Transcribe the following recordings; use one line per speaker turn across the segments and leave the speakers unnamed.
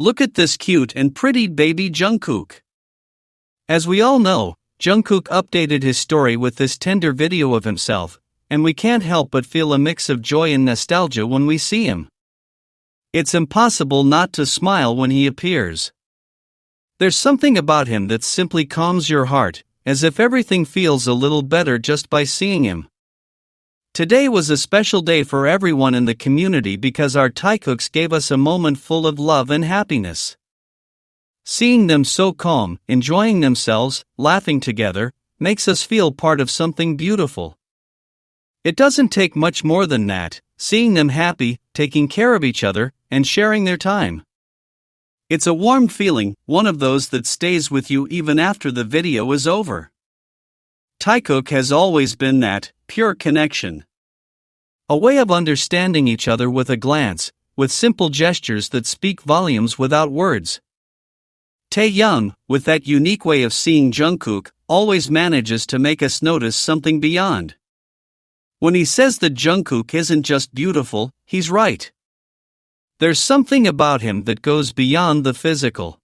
Look at this cute and pretty baby Jungkook. As we all know, Jungkook updated his story with this tender video of himself, and we can't help but feel a mix of joy and nostalgia when we see him. It's impossible not to smile when he appears. There's something about him that simply calms your heart, as if everything feels a little better just by seeing him. Today was a special day for everyone in the community because our Taekooks gave us a moment full of love and happiness. Seeing them so calm, enjoying themselves, laughing together, makes us feel part of something beautiful. It doesn't take much more than that, seeing them happy, taking care of each other, and sharing their time. It's a warm feeling, one of those that stays with you even after the video is over. Taekook has always been that pure connection. A way of understanding each other with a glance, with simple gestures that speak volumes without words. Taehyung, with that unique way of seeing Jungkook, always manages to make us notice something beyond. When he says that Jungkook isn't just beautiful, he's right. There's something about him that goes beyond the physical.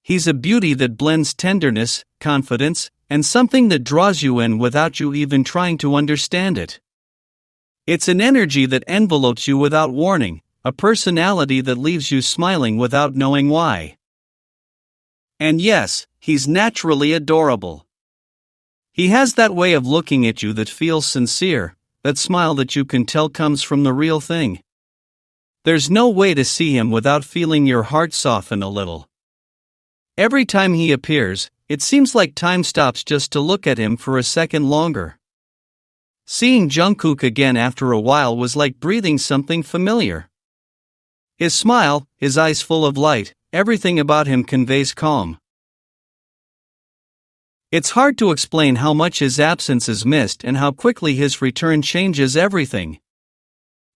He's a beauty that blends tenderness, confidence, and something that draws you in without you even trying to understand it. It's an energy that envelopes you without warning, a personality that leaves you smiling without knowing why. And yes, he's naturally adorable. He has that way of looking at you that feels sincere, that smile that you can tell comes from the real thing. There's no way to see him without feeling your heart soften a little. Every time he appears, it seems like time stops just to look at him for a second longer. Seeing Jungkook again after a while was like breathing something familiar. His smile, his eyes full of light, everything about him conveys calm. It's hard to explain how much his absence is missed and how quickly his return changes everything.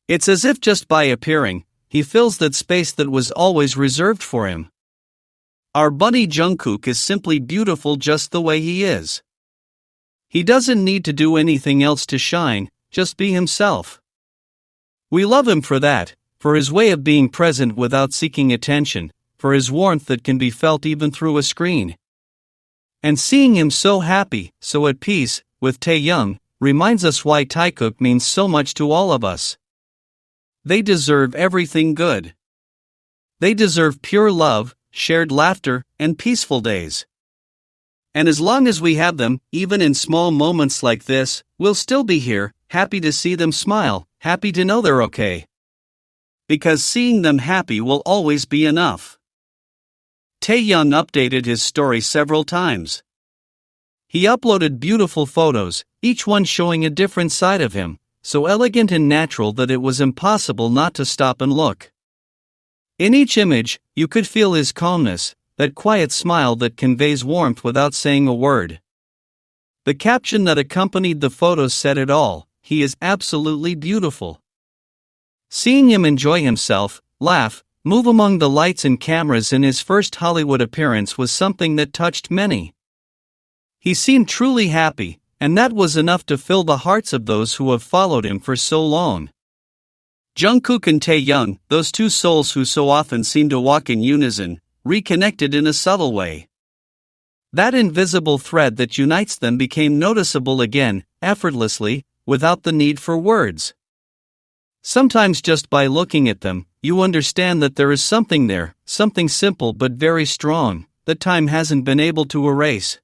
It's as if just by appearing, he fills that space that was always reserved for him. Our buddy Jungkook is simply beautiful just the way he is. He doesn't need to do anything else to shine, just be himself. We love him for that, for his way of being present without seeking attention, for his warmth that can be felt even through a screen. And seeing him so happy, so at peace, with Taehyung, reminds us why Taekook means so much to all of us. They deserve everything good. They deserve pure love, shared laughter, and peaceful days. And as long as we have them, even in small moments like this, we'll still be here, happy to see them smile, happy to know they're okay. Because seeing them happy will always be enough. Taehyung updated his story several times. He uploaded beautiful photos, each one showing a different side of him, so elegant and natural that it was impossible not to stop and look. In each image, you could feel his calmness, that quiet smile that conveys warmth without saying a word. The caption that accompanied the photos said it all: he is absolutely beautiful. Seeing him enjoy himself, laugh, move among the lights and cameras in his first Hollywood appearance was something that touched many. He seemed truly happy, and that was enough to fill the hearts of those who have followed him for so long. Jungkook and Taehyung, those two souls who so often seem to walk in unison, reconnected in a subtle way. That invisible thread that unites them became noticeable again, effortlessly, without the need for words. Sometimes just by looking at them, you understand that there is something there, something simple but very strong, that time hasn't been able to erase.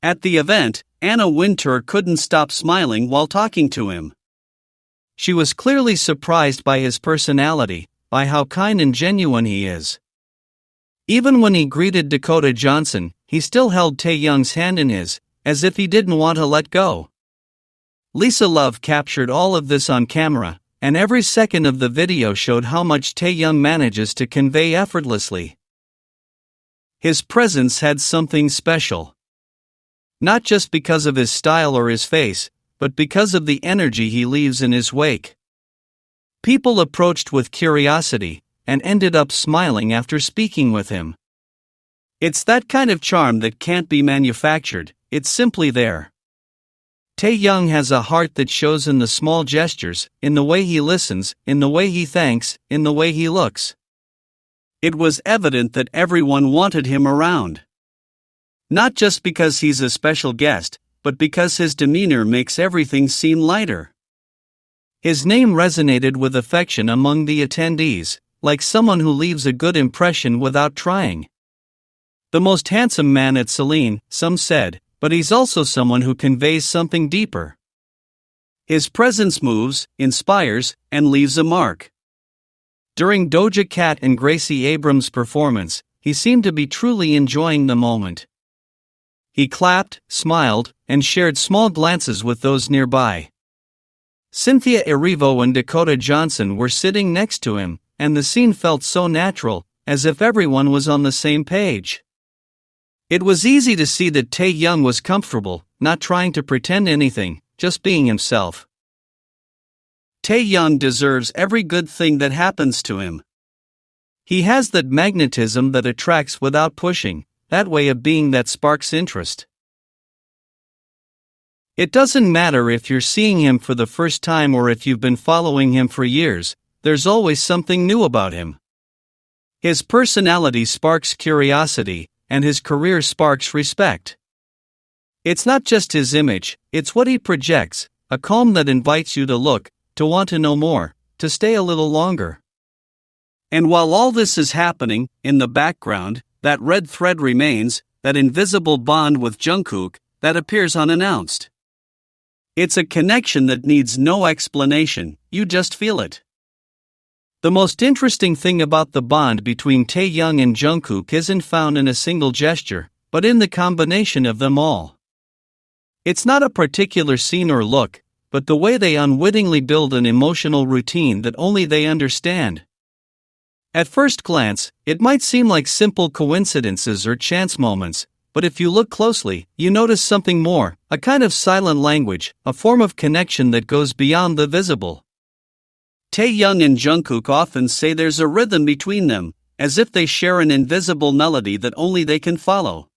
At the event, Anna Wintour couldn't stop smiling while talking to him. She was clearly surprised by his personality, by how kind and genuine he is. Even when he greeted Dakota Johnson, he still held Taehyung's hand in his, as if he didn't want to let go. Lisa Love captured all of this on camera, and every second of the video showed how much Taehyung manages to convey effortlessly. His presence had something special. Not just because of his style or his face, but because of the energy he leaves in his wake. People approached with curiosity, and ended up smiling after speaking with him. It's that kind of charm that can't be manufactured, it's simply there. Taehyung has a heart that shows in the small gestures, in the way he listens, in the way he thanks, in the way he looks. It was evident that everyone wanted him around. Not just because he's a special guest, but because his demeanor makes everything seem lighter. His name resonated with affection among the attendees, like someone who leaves a good impression without trying. The most handsome man at Celine, some said, but he's also someone who conveys something deeper. His presence moves, inspires, and leaves a mark. During Doja Cat and Gracie Abrams' performance, he seemed to be truly enjoying the moment. He clapped, smiled, and shared small glances with those nearby. Cynthia Erivo and Dakota Johnson were sitting next to him, and the scene felt so natural, as if everyone was on the same page. It was easy to see that Taehyung was comfortable, not trying to pretend anything, just being himself. Taehyung deserves every good thing that happens to him. He has that magnetism that attracts without pushing, that way of being that sparks interest. It doesn't matter if you're seeing him for the first time or if you've been following him for years, there's always something new about him. His personality sparks curiosity, and his career sparks respect. It's not just his image, it's what he projects, a calm that invites you to look, to want to know more, to stay a little longer. And while all this is happening, in the background, that red thread remains, that invisible bond with Jungkook, that appears unannounced. It's a connection that needs no explanation, you just feel it. The most interesting thing about the bond between Taehyung and Jungkook isn't found in a single gesture, but in the combination of them all. It's not a particular scene or look, but the way they unwittingly build an emotional routine that only they understand. At first glance, it might seem like simple coincidences or chance moments, but if you look closely, you notice something more, a kind of silent language, a form of connection that goes beyond the visible. Taehyung and Jungkook often say there's a rhythm between them, as if they share an invisible melody that only they can follow.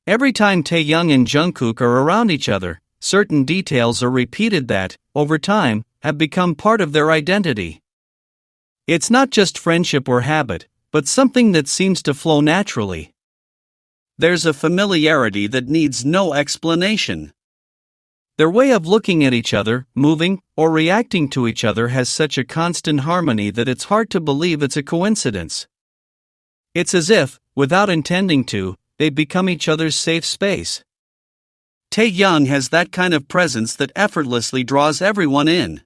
Every time Taehyung and Jungkook are around each other, certain details are repeated that, over time, have become part of their identity. It's not just friendship or habit, but something that seems to flow naturally. There's a familiarity that needs no explanation. Their way of looking at each other, moving, or reacting to each other has such a constant harmony that it's hard to believe it's a coincidence. It's as if, without intending to, they've become each other's safe space. Taehyung has that kind of presence that effortlessly draws everyone in.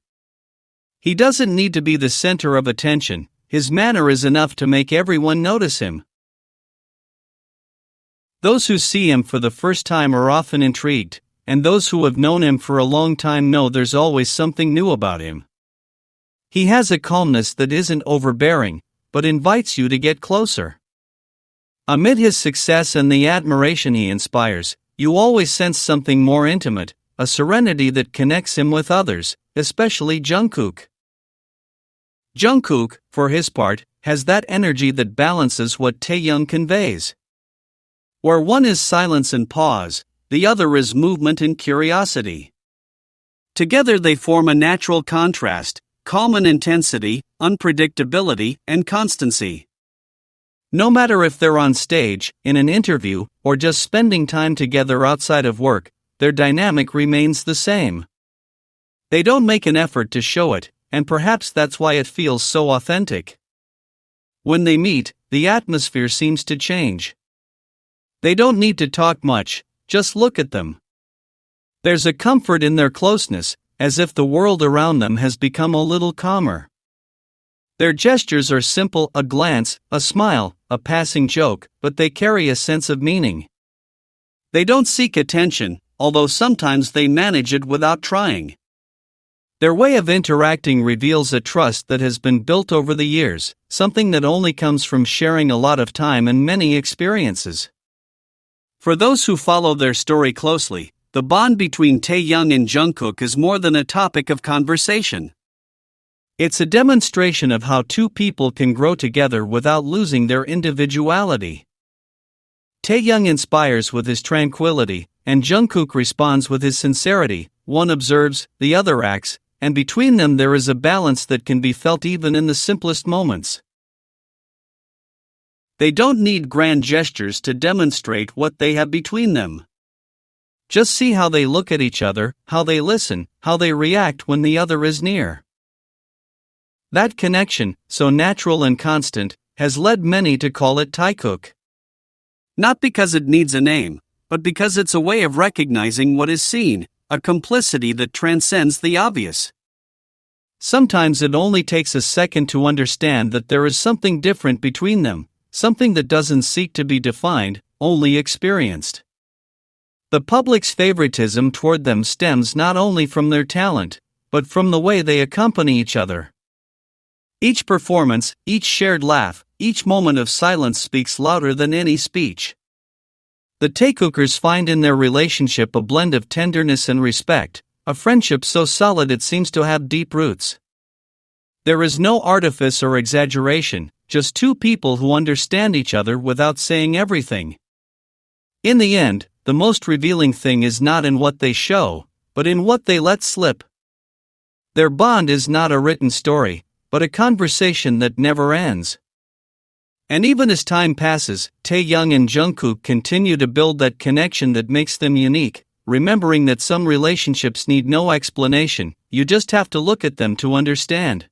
He doesn't need to be the center of attention, his manner is enough to make everyone notice him. Those who see him for the first time are often intrigued, and those who have known him for a long time know there's always something new about him. He has a calmness that isn't overbearing, but invites you to get closer. Amid his success and the admiration he inspires, you always sense something more intimate, a serenity that connects him with others, especially Jungkook. Jungkook, for his part, has that energy that balances what Taehyung conveys. Where one is silence and pause, the other is movement and curiosity. Together they form a natural contrast, calm and intensity, unpredictability, and constancy. No matter if they're on stage, in an interview, or just spending time together outside of work, their dynamic remains the same. They don't make an effort to show it, and perhaps that's why it feels so authentic. When they meet, the atmosphere seems to change. They don't need to talk much, just look at them. There's a comfort in their closeness, as if the world around them has become a little calmer. Their gestures are simple, a glance, a smile, a passing joke, but they carry a sense of meaning. They don't seek attention, although sometimes they manage it without trying. Their way of interacting reveals a trust that has been built over the years, something that only comes from sharing a lot of time and many experiences. For those who follow their story closely, the bond between Taehyung and Jungkook is more than a topic of conversation. It's a demonstration of how two people can grow together without losing their individuality. Taehyung inspires with his tranquility, and Jungkook responds with his sincerity. One observes, the other acts, and between them there is a balance that can be felt even in the simplest moments. They don't need grand gestures to demonstrate what they have between them. Just see how they look at each other, how they listen, how they react when the other is near. That connection, so natural and constant, has led many to call it Taekook. Not because it needs a name, but because it's a way of recognizing what is seen, a complicity that transcends the obvious. Sometimes it only takes a second to understand that there is something different between them, something that doesn't seek to be defined, only experienced. The public's favoritism toward them stems not only from their talent, but from the way they accompany each other. Each performance, each shared laugh, each moment of silence speaks louder than any speech. The Taekookers find in their relationship a blend of tenderness and respect, a friendship so solid it seems to have deep roots. There is no artifice or exaggeration, just two people who understand each other without saying everything. In the end, the most revealing thing is not in what they show, but in what they let slip. Their bond is not a written story, but a conversation that never ends. And even as time passes, Taehyung and Jungkook continue to build that connection that makes them unique, remembering that some relationships need no explanation, you just have to look at them to understand.